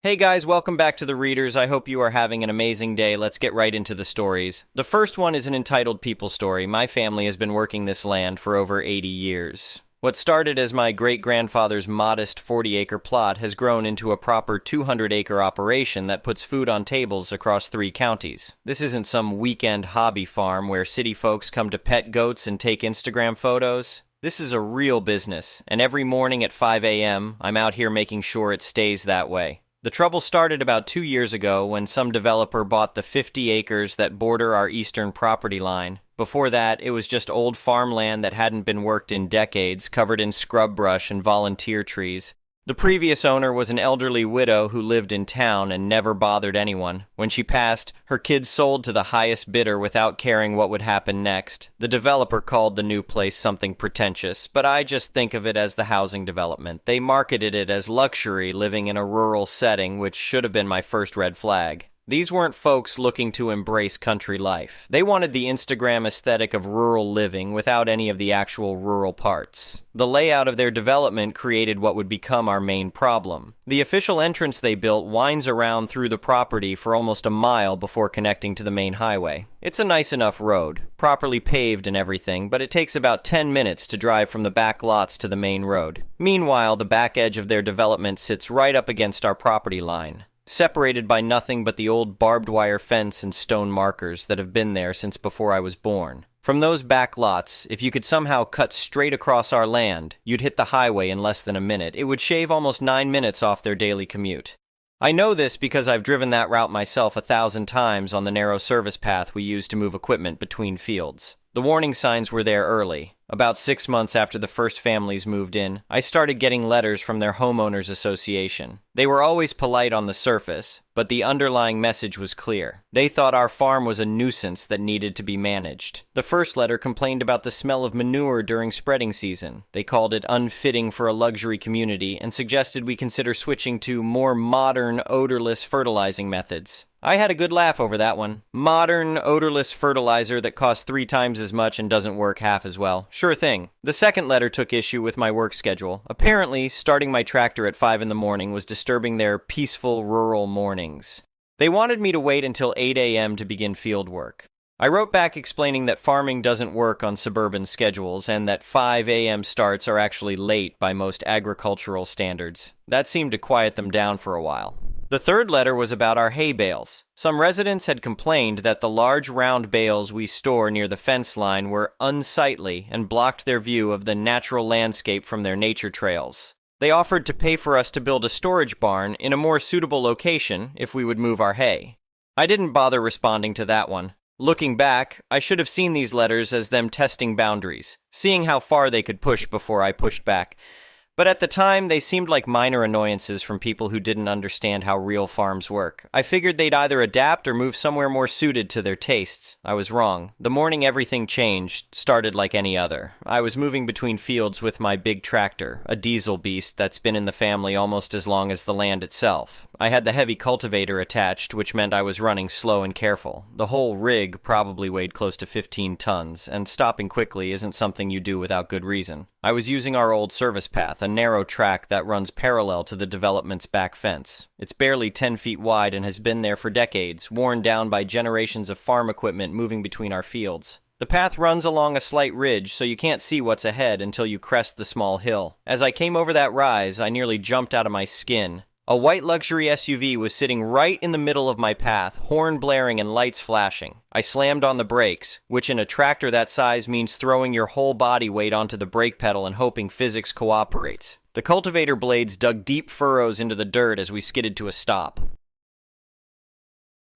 Hey guys, welcome back to the Readers. I hope you are having an amazing day. Let's get right into the stories. The first one is an entitled people story. My family has been working this land for over 80 years. What started as my great-grandfather's modest 40-acre plot has grown into a proper 200-acre operation that puts food on tables across 3 counties. This isn't some weekend hobby farm where city folks come to pet goats and take Instagram photos. This is a real business, and every morning at 5 a.m., I'm out here making sure it stays that way. The trouble started about 2 years ago when some developer bought the 50 acres that border our eastern property line. Before that, it was just old farmland that hadn't been worked in decades, covered in scrub brush and volunteer trees. The previous owner was an elderly widow who lived in town and never bothered anyone. When she passed, her kids sold to the highest bidder without caring what would happen next. The developer called the new place something pretentious, but I just think of it as the housing development. They marketed it as luxury, living in a rural setting, which should have been my first red flag. These weren't folks looking to embrace country life. They wanted the Instagram aesthetic of rural living without any of the actual rural parts. The layout of their development created what would become our main problem. The official entrance they built winds around through the property for almost a mile before connecting to the main highway. It's a nice enough road, properly paved and everything, but it takes about 10 minutes to drive from the back lots to the main road. Meanwhile, the back edge of their development sits right up against our property line, separated by nothing but the old barbed wire fence and stone markers that have been there since before I was born. From those back lots, if you could somehow cut straight across our land, you'd hit the highway in less than a minute. It would shave almost 9 minutes off their daily commute. I know this because I've driven that route myself 1,000 times on the narrow service path we use to move equipment between fields. The warning signs were there early. About 6 months after the first families moved in, I started getting letters from their homeowners association. They were always polite on the surface, but the underlying message was clear. They thought our farm was a nuisance that needed to be managed. The first letter complained about the smell of manure during spreading season. They called it unfitting for a luxury community and suggested we consider switching to more modern, odorless fertilizing methods. I had a good laugh over that one. Modern, odorless fertilizer that costs 3 times as much and doesn't work half as well. Sure thing. The second letter took issue with my work schedule. Apparently, starting my tractor at 5 in the morning was disturbing their peaceful rural mornings. They wanted me to wait until 8 a.m. to begin field work. I wrote back explaining that farming doesn't work on suburban schedules and that 5 a.m. starts are actually late by most agricultural standards. That seemed to quiet them down for a while. The third letter was about our hay bales. Some residents had complained that the large round bales we store near the fence line were unsightly and blocked their view of the natural landscape from their nature trails. They offered to pay for us to build a storage barn in a more suitable location if we would move our hay. I didn't bother responding to that one. Looking back, I should have seen these letters as them testing boundaries, seeing how far they could push before I pushed back. But at the time, they seemed like minor annoyances from people who didn't understand how real farms work. I figured they'd either adapt or move somewhere more suited to their tastes. I was wrong. The morning everything changed started like any other. I was moving between fields with my big tractor, a diesel beast that's been in the family almost as long as the land itself. I had the heavy cultivator attached, which meant I was running slow and careful. The whole rig probably weighed close to 15 tons, and stopping quickly isn't something you do without good reason. I was using our old service path, a narrow track that runs parallel to the development's back fence. It's barely 10 feet wide and has been there for decades, worn down by generations of farm equipment moving between our fields. The path runs along a slight ridge, so you can't see what's ahead until you crest the small hill. As I came over that rise, I nearly jumped out of my skin. A white luxury SUV was sitting right in the middle of my path, horn blaring and lights flashing. I slammed on the brakes, which in a tractor that size means throwing your whole body weight onto the brake pedal and hoping physics cooperates. The cultivator blades dug deep furrows into the dirt as we skidded to a stop.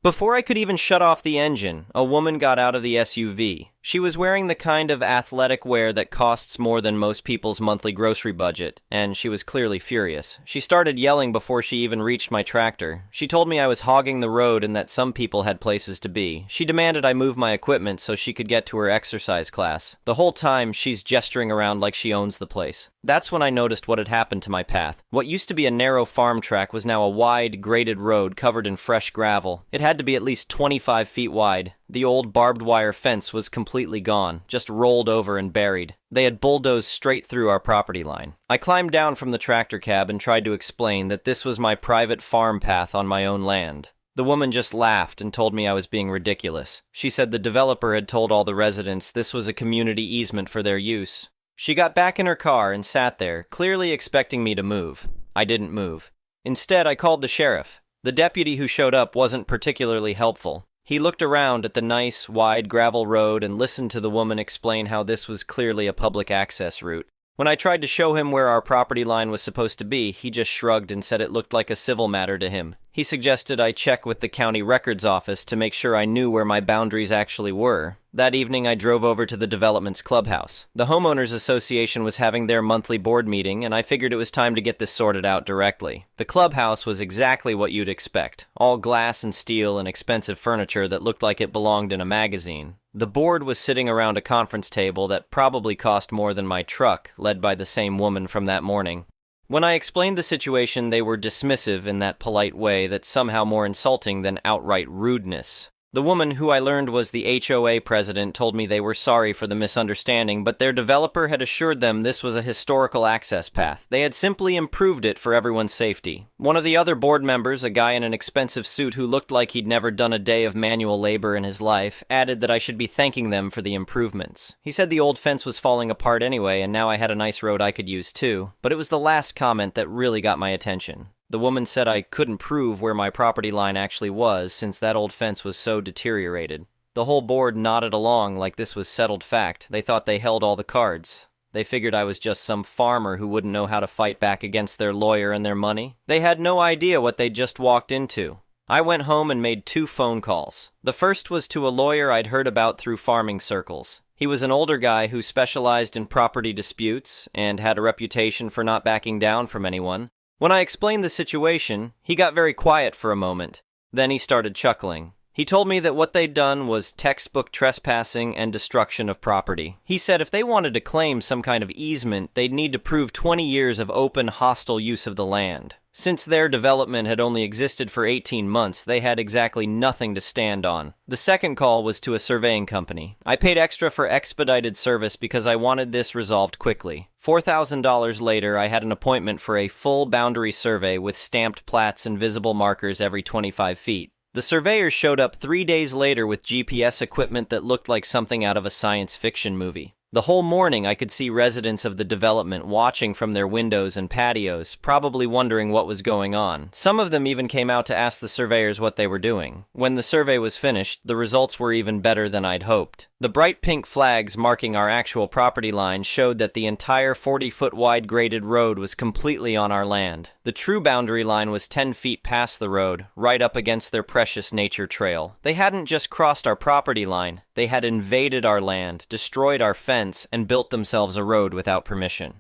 Before I could even shut off the engine, a woman got out of the SUV. She was wearing the kind of athletic wear that costs more than most people's monthly grocery budget, and she was clearly furious. She started yelling before she even reached my tractor. She told me I was hogging the road and that some people had places to be. She demanded I move my equipment so she could get to her exercise class. The whole time, she's gesturing around like she owns the place. That's when I noticed what had happened to my path. What used to be a narrow farm track was now a wide, graded road covered in fresh gravel. It had to be at least 25 feet wide. The old barbed wire fence was completely gone, just rolled over and buried. They had bulldozed straight through our property line. I climbed down from the tractor cab and tried to explain that this was my private farm path on my own land. The woman just laughed and told me I was being ridiculous. She said the developer had told all the residents this was a community easement for their use. She got back in her car and sat there, clearly expecting me to move. I didn't move. Instead, I called the sheriff. The deputy who showed up wasn't particularly helpful. He looked around at the nice, wide gravel road and listened to the woman explain how this was clearly a public access route. When I tried to show him where our property line was supposed to be, he just shrugged and said it looked like a civil matter to him. He suggested I check with the county records office to make sure I knew where my boundaries actually were. That evening, I drove over to the development's clubhouse. The homeowners association was having their monthly board meeting, and I figured it was time to get this sorted out directly. The clubhouse was exactly what you'd expect. All glass and steel and expensive furniture that looked like it belonged in a magazine. The board was sitting around a conference table that probably cost more than my truck, led by the same woman from that morning. When I explained the situation, they were dismissive in that polite way that's somehow more insulting than outright rudeness. The woman, who I learned was the HOA president, told me they were sorry for the misunderstanding, but their developer had assured them this was a historical access path. They had simply improved it for everyone's safety. One of the other board members, a guy in an expensive suit who looked like he'd never done a day of manual labor in his life, added that I should be thanking them for the improvements. He said the old fence was falling apart anyway, and now I had a nice road I could use too, but it was the last comment that really got my attention. The woman said I couldn't prove where my property line actually was since that old fence was so deteriorated. The whole board nodded along like this was settled fact. They thought they held all the cards. They figured I was just some farmer who wouldn't know how to fight back against their lawyer and their money. They had no idea what they'd just walked into. I went home and made 2 phone calls. The first was to a lawyer I'd heard about through farming circles. He was an older guy who specialized in property disputes and had a reputation for not backing down from anyone. When I explained the situation, he got very quiet for a moment. Then he started chuckling. He told me that what they'd done was textbook trespassing and destruction of property. He said if they wanted to claim some kind of easement, they'd need to prove 20 years of open, hostile use of the land. Since their development had only existed for 18 months, they had exactly nothing to stand on. The second call was to a surveying company. I paid extra for expedited service because I wanted this resolved quickly. $4,000 later, I had an appointment for a full boundary survey with stamped plats and visible markers every 25 feet. The surveyors showed up 3 days later with GPS equipment that looked like something out of a science fiction movie. The whole morning I could see residents of the development watching from their windows and patios, probably wondering what was going on. Some of them even came out to ask the surveyors what they were doing. When the survey was finished, the results were even better than I'd hoped. The bright pink flags marking our actual property line showed that the entire 40-foot wide graded road was completely on our land. The true boundary line was 10 feet past the road, right up against their precious nature trail. They hadn't just crossed our property line, they had invaded our land, destroyed our fence, and built themselves a road without permission.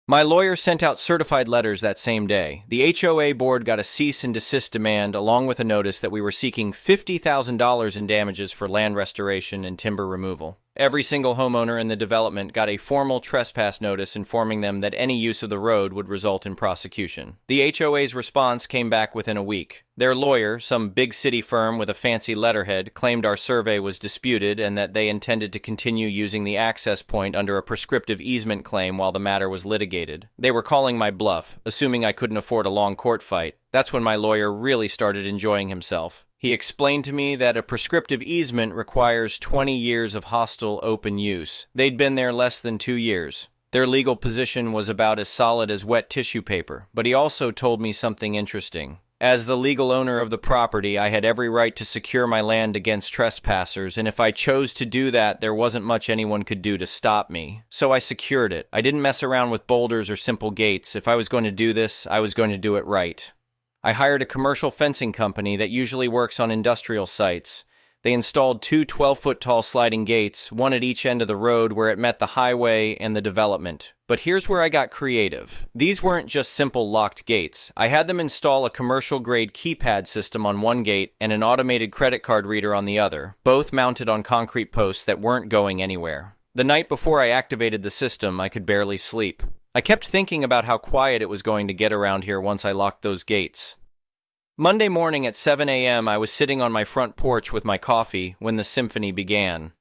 My lawyer sent out certified letters that same day. The HOA board got a cease and desist demand along with a notice that we were seeking $50,000 in damages for land restoration and timber removal. Every single homeowner in the development got a formal trespass notice informing them that any use of the road would result in prosecution. The HOA's response came back within a week. Their lawyer, some big city firm with a fancy letterhead, claimed our survey was disputed and that they intended to continue using the access point under a prescriptive easement claim while the matter was litigated. They were calling my bluff, assuming I couldn't afford a long court fight. That's when my lawyer really started enjoying himself. He explained to me that a prescriptive easement requires 20 years of hostile open use. They'd been there less than 2 years. Their legal position was about as solid as wet tissue paper, but he also told me something interesting. As the legal owner of the property, I had every right to secure my land against trespassers, and if I chose to do that, there wasn't much anyone could do to stop me. So I secured it. I didn't mess around with boulders or simple gates. If I was going to do this, I was going to do it right. I hired a commercial fencing company that usually works on industrial sites. They installed 2 12-foot tall sliding gates, one at each end of the road where it met the highway and the development. But here's where I got creative. These weren't just simple locked gates. I had them install a commercial-grade keypad system on one gate and an automated credit card reader on the other, both mounted on concrete posts that weren't going anywhere. The night before I activated the system, I could barely sleep. I kept thinking about how quiet it was going to get around here once I locked those gates. Monday morning at 7 a.m., I was sitting on my front porch with my coffee when the symphony began.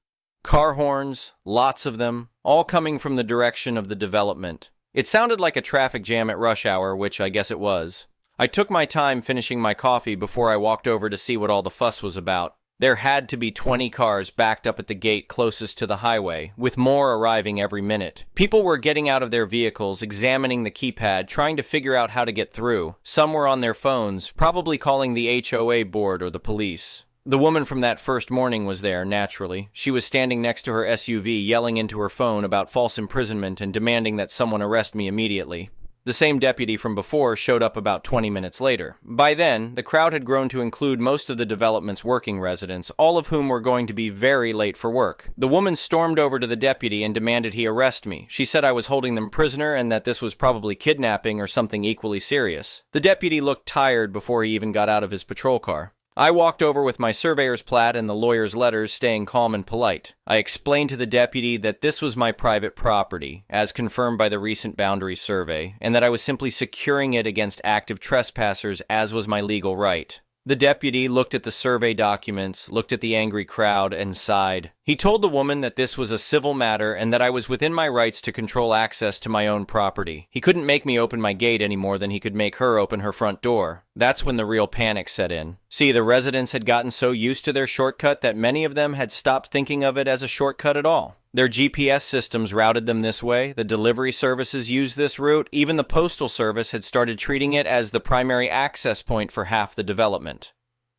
Car horns, lots of them, all coming from the direction of the development. It sounded like a traffic jam at rush hour, which I guess it was. I took my time finishing my coffee before I walked over to see what all the fuss was about. There had to be 20 cars backed up at the gate closest to the highway, with more arriving every minute. People were getting out of their vehicles, examining the keypad, trying to figure out how to get through. Some were on their phones, probably calling the HOA board or the police. The woman from that first morning was there, naturally. She was standing next to her SUV, yelling into her phone about false imprisonment and demanding that someone arrest me immediately. The same deputy from before showed up about 20 minutes later. By then, the crowd had grown to include most of the development's working residents, all of whom were going to be very late for work. The woman stormed over to the deputy and demanded he arrest me. She said I was holding them prisoner and that this was probably kidnapping or something equally serious. The deputy looked tired before he even got out of his patrol car. I walked over with my surveyor's plat and the lawyer's letters, staying calm and polite. I explained to the deputy that this was my private property, as confirmed by the recent boundary survey, and that I was simply securing it against active trespassers, as was my legal right. The deputy looked at the survey documents, looked at the angry crowd, and sighed. He told the woman that this was a civil matter and that I was within my rights to control access to my own property. He couldn't make me open my gate any more than he could make her open her front door. That's when the real panic set in. See, the residents had gotten so used to their shortcut that many of them had stopped thinking of it as a shortcut at all. Their GPS systems routed them this way, the delivery services used this route, even the postal service had started treating it as the primary access point for half the development.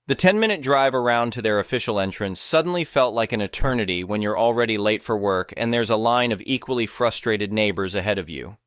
The 10-minute drive around to their official entrance suddenly felt like an eternity when you're already late for work and there's a line of equally frustrated neighbors ahead of you.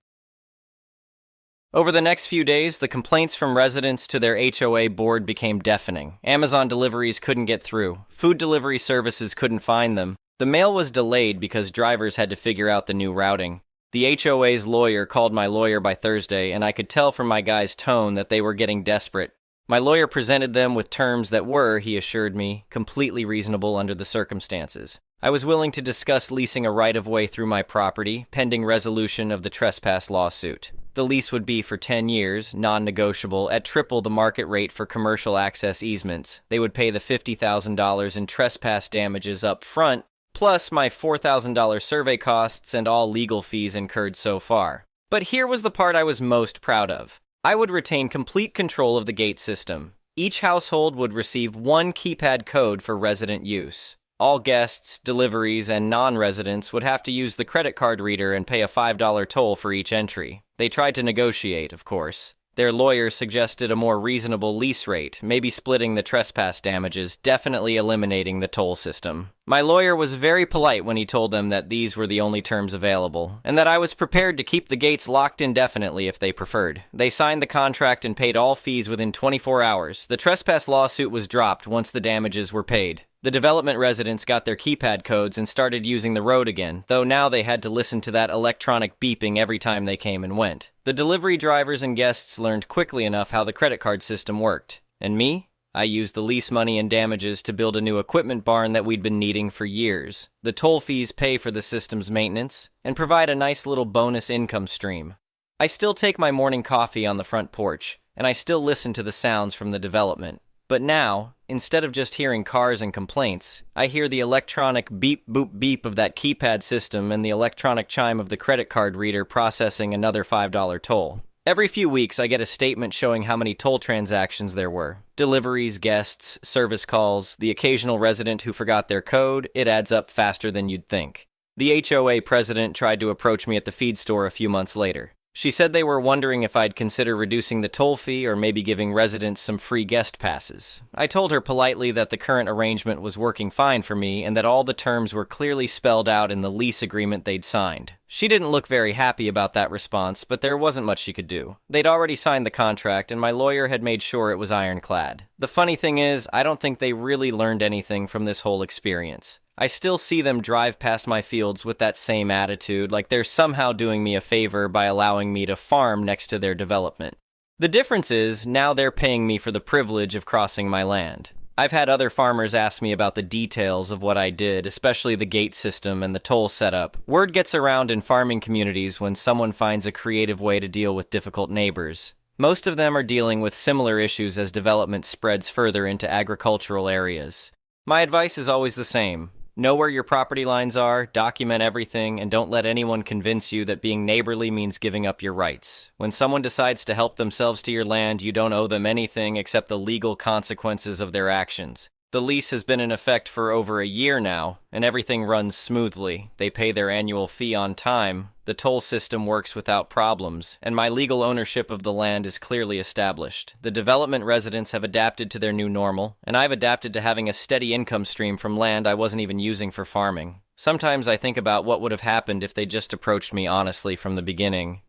Over the next few days, the complaints from residents to their HOA board became deafening. Amazon deliveries couldn't get through. Food delivery services couldn't find them. The mail was delayed because drivers had to figure out the new routing. The HOA's lawyer called my lawyer by Thursday, and I could tell from my guy's tone that they were getting desperate. My lawyer presented them with terms that were, he assured me, completely reasonable under the circumstances. I was willing to discuss leasing a right-of-way through my property, pending resolution of the trespass lawsuit. The lease would be for 10 years, non-negotiable, at triple the market rate for commercial access easements. They would pay the $50,000 in trespass damages up front, plus my $4,000 survey costs and all legal fees incurred so far. But here was the part I was most proud of. I would retain complete control of the gate system. Each household would receive one keypad code for resident use. All guests, deliveries, and non-residents would have to use the credit card reader and pay a $5 toll for each entry. They tried to negotiate, of course. Their lawyer suggested a more reasonable lease rate, maybe splitting the trespass damages, definitely eliminating the toll system. My lawyer was very polite when he told them that these were the only terms available, and that I was prepared to keep the gates locked indefinitely if they preferred. They signed the contract and paid all fees within 24 hours. The trespass lawsuit was dropped once the damages were paid. The development residents got their keypad codes and started using the road again, though now they had to listen to that electronic beeping every time they came and went. The delivery drivers and guests learned quickly enough how the credit card system worked. And me? I used the lease money and damages to build a new equipment barn that we'd been needing for years. The toll fees pay for the system's maintenance and provide a nice little bonus income stream. I still take my morning coffee on the front porch, and I still listen to the sounds from the development. But now, instead of just hearing cars and complaints, I hear the electronic beep boop beep of that keypad system and the electronic chime of the credit card reader processing another $5 toll. Every few weeks, I get a statement showing how many toll transactions there were. Deliveries, guests, service calls, the occasional resident who forgot their code. It adds up faster than you'd think. The HOA president tried to approach me at the feed store a few months later. She said they were wondering if I'd consider reducing the toll fee or maybe giving residents some free guest passes. I told her politely that the current arrangement was working fine for me and that all the terms were clearly spelled out in the lease agreement they'd signed. She didn't look very happy about that response, but there wasn't much she could do. They'd already signed the contract and my lawyer had made sure it was ironclad. The funny thing is, I don't think they really learned anything from this whole experience. I still see them drive past my fields with that same attitude, like they're somehow doing me a favor by allowing me to farm next to their development. The difference is, now they're paying me for the privilege of crossing my land. I've had other farmers ask me about the details of what I did, especially the gate system and the toll setup. Word gets around in farming communities when someone finds a creative way to deal with difficult neighbors. Most of them are dealing with similar issues as development spreads further into agricultural areas. My advice is always the same. Know where your property lines are, document everything, and don't let anyone convince you that being neighborly means giving up your rights. When someone decides to help themselves to your land, you don't owe them anything except the legal consequences of their actions. The lease has been in effect for over a year now, and everything runs smoothly. They pay their annual fee on time, the toll system works without problems, and my legal ownership of the land is clearly established. The development residents have adapted to their new normal, and I've adapted to having a steady income stream from land I wasn't even using for farming. Sometimes I think about what would have happened if they just approached me honestly from the beginning.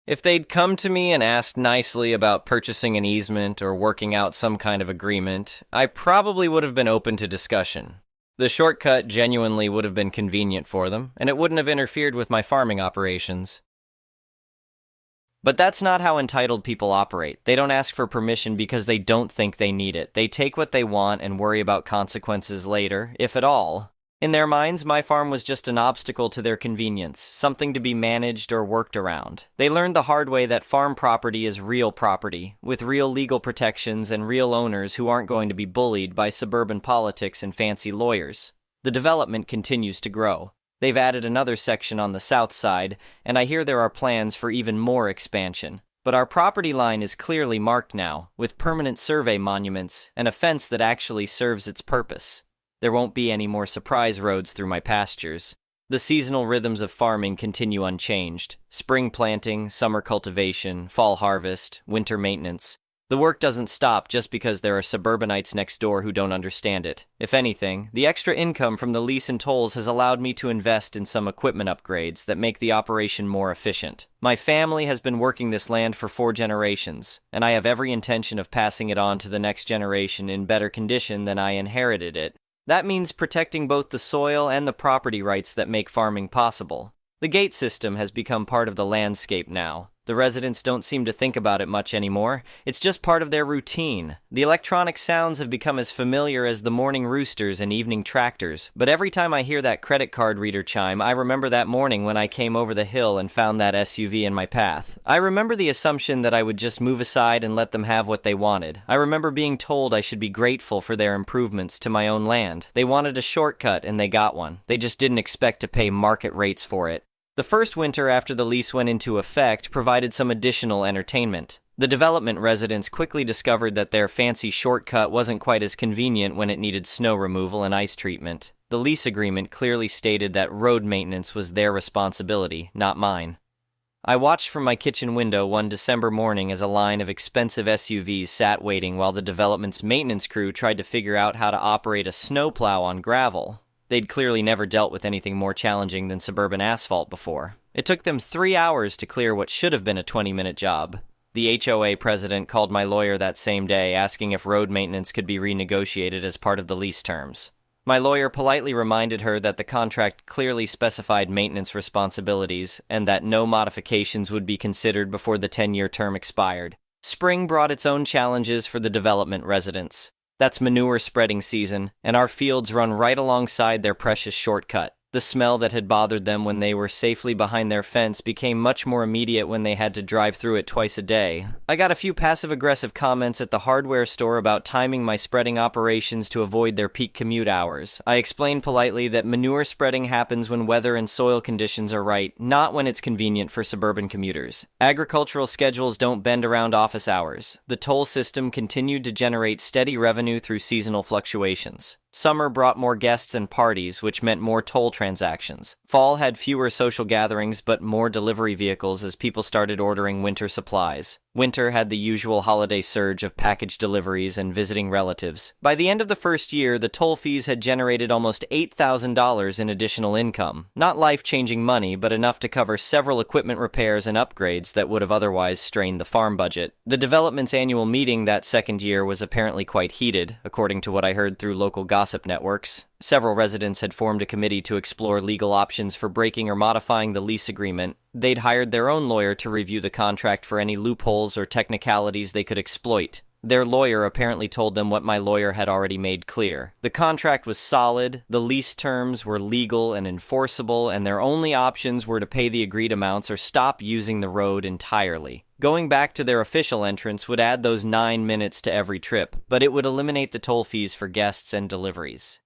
If they'd come to me and asked nicely about purchasing an easement or working out some kind of agreement, I probably would have been open to discussion. The shortcut genuinely would have been convenient for them, and it wouldn't have interfered with my farming operations. But that's not how entitled people operate. They don't ask for permission because they don't think they need it. They take what they want and worry about consequences later, if at all. In their minds, my farm was just an obstacle to their convenience, something to be managed or worked around. They learned the hard way that farm property is real property, with real legal protections and real owners who aren't going to be bullied by suburban politics and fancy lawyers. The development continues to grow. They've added another section on the south side, and I hear there are plans for even more expansion. But our property line is clearly marked now, with permanent survey monuments and a fence that actually serves its purpose. There won't be any more surprise roads through my pastures. The seasonal rhythms of farming continue unchanged. Spring planting, summer cultivation, fall harvest, winter maintenance. The work doesn't stop just because there are suburbanites next door who don't understand it. If anything, the extra income from the lease and tolls has allowed me to invest in some equipment upgrades that make the operation more efficient. My family has been working this land for 4 generations, and I have every intention of passing it on to the next generation in better condition than I inherited it. That means protecting both the soil and the property rights that make farming possible. The gate system has become part of the landscape now. The residents don't seem to think about it much anymore. It's just part of their routine. The electronic sounds have become as familiar as the morning roosters and evening tractors, but every time I hear that credit card reader chime, I remember that morning when I came over the hill and found that SUV in my path. I remember the assumption that I would just move aside and let them have what they wanted. I remember being told I should be grateful for their improvements to my own land. They wanted a shortcut and they got one. They just didn't expect to pay market rates for it. The first winter after the lease went into effect provided some additional entertainment. The development residents quickly discovered that their fancy shortcut wasn't quite as convenient when it needed snow removal and ice treatment. The lease agreement clearly stated that road maintenance was their responsibility, not mine. I watched from my kitchen window one December morning as a line of expensive SUVs sat waiting while the development's maintenance crew tried to figure out how to operate a snowplow on gravel. They'd clearly never dealt with anything more challenging than suburban asphalt before. It took them 3 hours to clear what should have been a 20-minute job. The HOA president called my lawyer that same day, asking if road maintenance could be renegotiated as part of the lease terms. My lawyer politely reminded her that the contract clearly specified maintenance responsibilities and that no modifications would be considered before the 10-year term expired. Spring brought its own challenges for the development residents. That's manure spreading season, and our fields run right alongside their precious shortcut. The smell that had bothered them when they were safely behind their fence became much more immediate when they had to drive through it twice a day. I got a few passive-aggressive comments at the hardware store about timing my spreading operations to avoid their peak commute hours. I explained politely that manure spreading happens when weather and soil conditions are right, not when it's convenient for suburban commuters. Agricultural schedules don't bend around office hours. The toll system continued to generate steady revenue through seasonal fluctuations. Summer brought more guests and parties, which meant more toll transactions. Fall had fewer social gatherings, but more delivery vehicles as people started ordering winter supplies. Winter had the usual holiday surge of package deliveries and visiting relatives. By the end of the first year, the toll fees had generated almost $8,000 in additional income. Not life-changing money, but enough to cover several equipment repairs and upgrades that would have otherwise strained the farm budget. The development's annual meeting that second year was apparently quite heated, according to what I heard through local gossip networks. Several residents had formed a committee to explore legal options for breaking or modifying the lease agreement. They'd hired their own lawyer to review the contract for any loopholes or technicalities they could exploit. Their lawyer apparently told them what my lawyer had already made clear. The contract was solid, the lease terms were legal and enforceable, and their only options were to pay the agreed amounts or stop using the road entirely. Going back to their official entrance would add those 9 minutes to every trip, but it would eliminate the toll fees for guests and deliveries.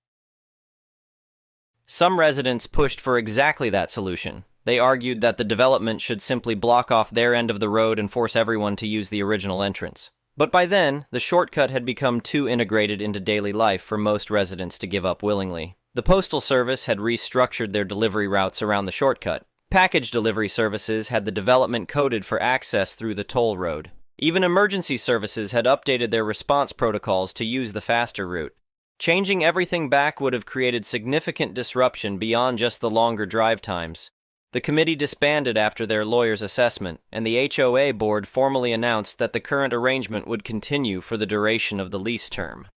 Some residents pushed for exactly that solution. They argued that the development should simply block off their end of the road and force everyone to use the original entrance. But by then, the shortcut had become too integrated into daily life for most residents to give up willingly. The Postal Service had restructured their delivery routes around the shortcut. Package delivery services had the development coded for access through the toll road. Even emergency services had updated their response protocols to use the faster route. Changing everything back would have created significant disruption beyond just the longer drive times. The committee disbanded after their lawyer's assessment, and the HOA board formally announced that the current arrangement would continue for the duration of the lease term.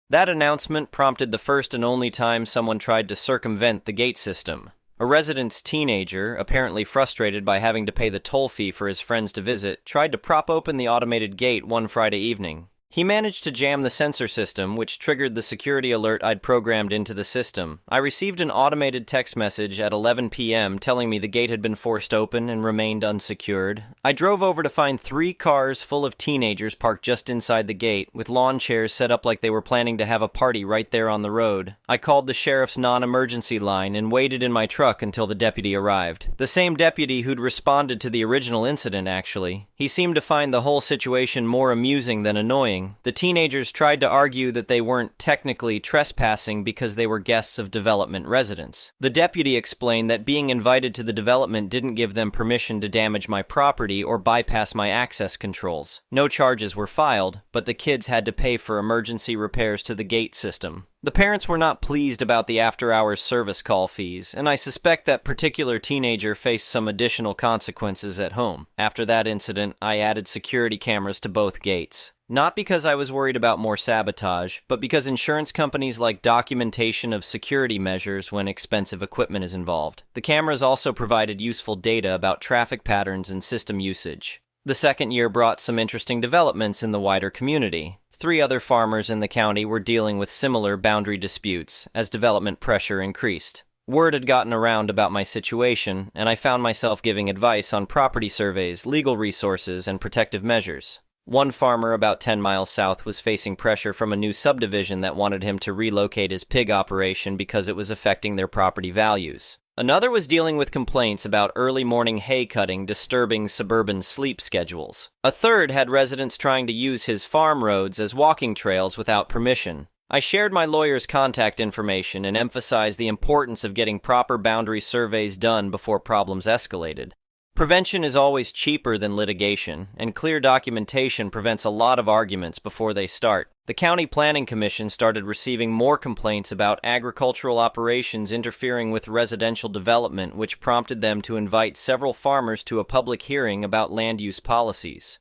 That announcement prompted the first and only time someone tried to circumvent the gate system. A resident's teenager, apparently frustrated by having to pay the toll fee for his friends to visit, tried to prop open the automated gate one Friday evening. He managed to jam the sensor system, which triggered the security alert I'd programmed into the system. I received an automated text message at 11 p.m. telling me the gate had been forced open and remained unsecured. I drove over to find 3 cars full of teenagers parked just inside the gate, with lawn chairs set up like they were planning to have a party right there on the road. I called the sheriff's non-emergency line and waited in my truck until the deputy arrived. The same deputy who'd responded to the original incident, actually. He seemed to find the whole situation more amusing than annoying. The teenagers tried to argue that they weren't technically trespassing because they were guests of development residents. The deputy explained that being invited to the development didn't give them permission to damage my property or bypass my access controls. No charges were filed, but the kids had to pay for emergency repairs to the gate system. The parents were not pleased about the after-hours service call fees, and I suspect that particular teenager faced some additional consequences at home. After that incident, I added security cameras to both gates. Not because I was worried about more sabotage, but because insurance companies like documentation of security measures when expensive equipment is involved. The cameras also provided useful data about traffic patterns and system usage. The second year brought some interesting developments in the wider community. 3 other farmers in the county were dealing with similar boundary disputes as development pressure increased. Word had gotten around about my situation, and I found myself giving advice on property surveys, legal resources, and protective measures. One farmer about 10 miles south was facing pressure from a new subdivision that wanted him to relocate his pig operation because it was affecting their property values. Another was dealing with complaints about early morning hay cutting disturbing suburban sleep schedules. A third had residents trying to use his farm roads as walking trails without permission. I shared my lawyer's contact information and emphasized the importance of getting proper boundary surveys done before problems escalated. Prevention is always cheaper than litigation, and clear documentation prevents a lot of arguments before they start. The County Planning Commission started receiving more complaints about agricultural operations interfering with residential development, which prompted them to invite several farmers to a public hearing about land use policies.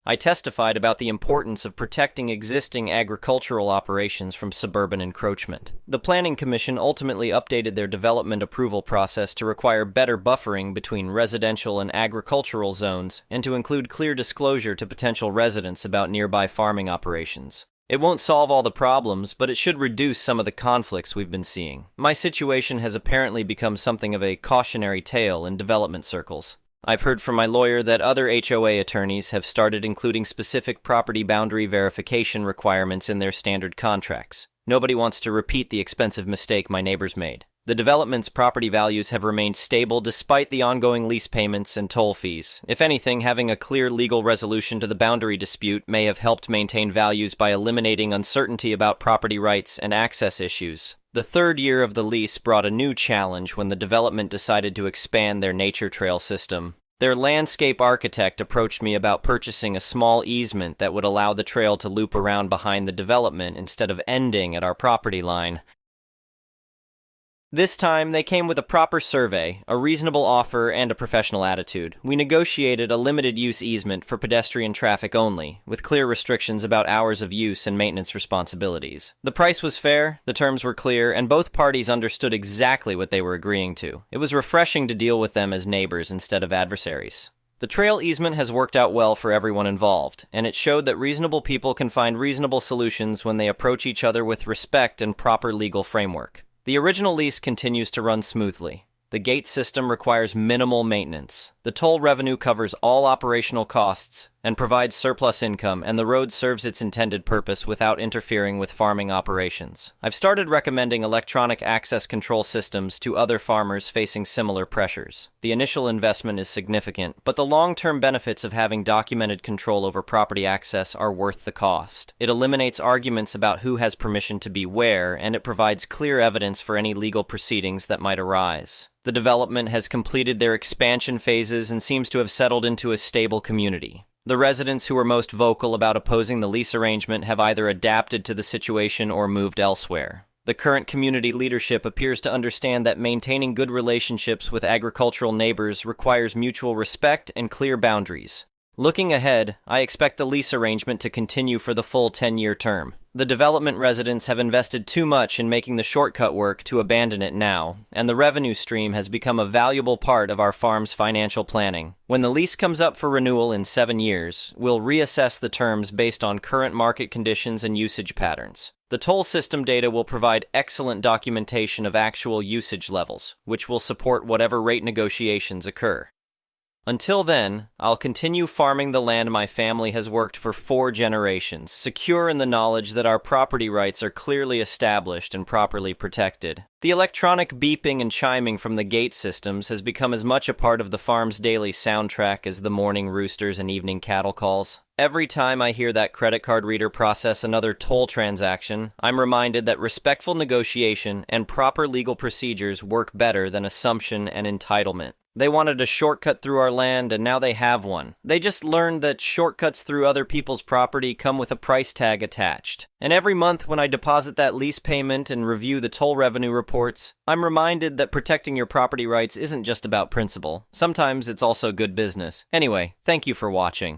I testified about the importance of protecting existing agricultural operations from suburban encroachment. The Planning Commission ultimately updated their development approval process to require better buffering between residential and agricultural zones and to include clear disclosure to potential residents about nearby farming operations. It won't solve all the problems, but it should reduce some of the conflicts we've been seeing. My situation has apparently become something of a cautionary tale in development circles. I've heard from my lawyer that other HOA attorneys have started including specific property boundary verification requirements in their standard contracts. Nobody wants to repeat the expensive mistake my neighbors made. The development's property values have remained stable despite the ongoing lease payments and toll fees. If anything, having a clear legal resolution to the boundary dispute may have helped maintain values by eliminating uncertainty about property rights and access issues. The third year of the lease brought a new challenge when the development decided to expand their nature trail system. Their landscape architect approached me about purchasing a small easement that would allow the trail to loop around behind the development instead of ending at our property line. This time, they came with a proper survey, a reasonable offer, and a professional attitude. We negotiated a limited-use easement for pedestrian traffic only, with clear restrictions about hours of use and maintenance responsibilities. The price was fair, the terms were clear, and both parties understood exactly what they were agreeing to. It was refreshing to deal with them as neighbors instead of adversaries. The trail easement has worked out well for everyone involved, and it showed that reasonable people can find reasonable solutions when they approach each other with respect and proper legal framework. The original lease continues to run smoothly. The gate system requires minimal maintenance. The toll revenue covers all operational costs and provides surplus income, and the road serves its intended purpose without interfering with farming operations. I've started recommending electronic access control systems to other farmers facing similar pressures. The initial investment is significant, but the long-term benefits of having documented control over property access are worth the cost. It eliminates arguments about who has permission to be where, and it provides clear evidence for any legal proceedings that might arise. The development has completed their expansion phases and seems to have settled into a stable community. The residents who were most vocal about opposing the lease arrangement have either adapted to the situation or moved elsewhere. The current community leadership appears to understand that maintaining good relationships with agricultural neighbors requires mutual respect and clear boundaries. Looking ahead, I expect the lease arrangement to continue for the full 10-year term. The development residents have invested too much in making the shortcut work to abandon it now, and the revenue stream has become a valuable part of our farm's financial planning. When the lease comes up for renewal in 7 years, we'll reassess the terms based on current market conditions and usage patterns. The toll system data will provide excellent documentation of actual usage levels, which will support whatever rate negotiations occur. Until then, I'll continue farming the land my family has worked for 4 generations, secure in the knowledge that our property rights are clearly established and properly protected. The electronic beeping and chiming from the gate systems has become as much a part of the farm's daily soundtrack as the morning roosters and evening cattle calls. Every time I hear that credit card reader process another toll transaction, I'm reminded that respectful negotiation and proper legal procedures work better than assumption and entitlement. They wanted a shortcut through our land, and now they have one. They just learned that shortcuts through other people's property come with a price tag attached. And every month when I deposit that lease payment and review the toll revenue reports, I'm reminded that protecting your property rights isn't just about principle. Sometimes it's also good business. Anyway, thank you for watching.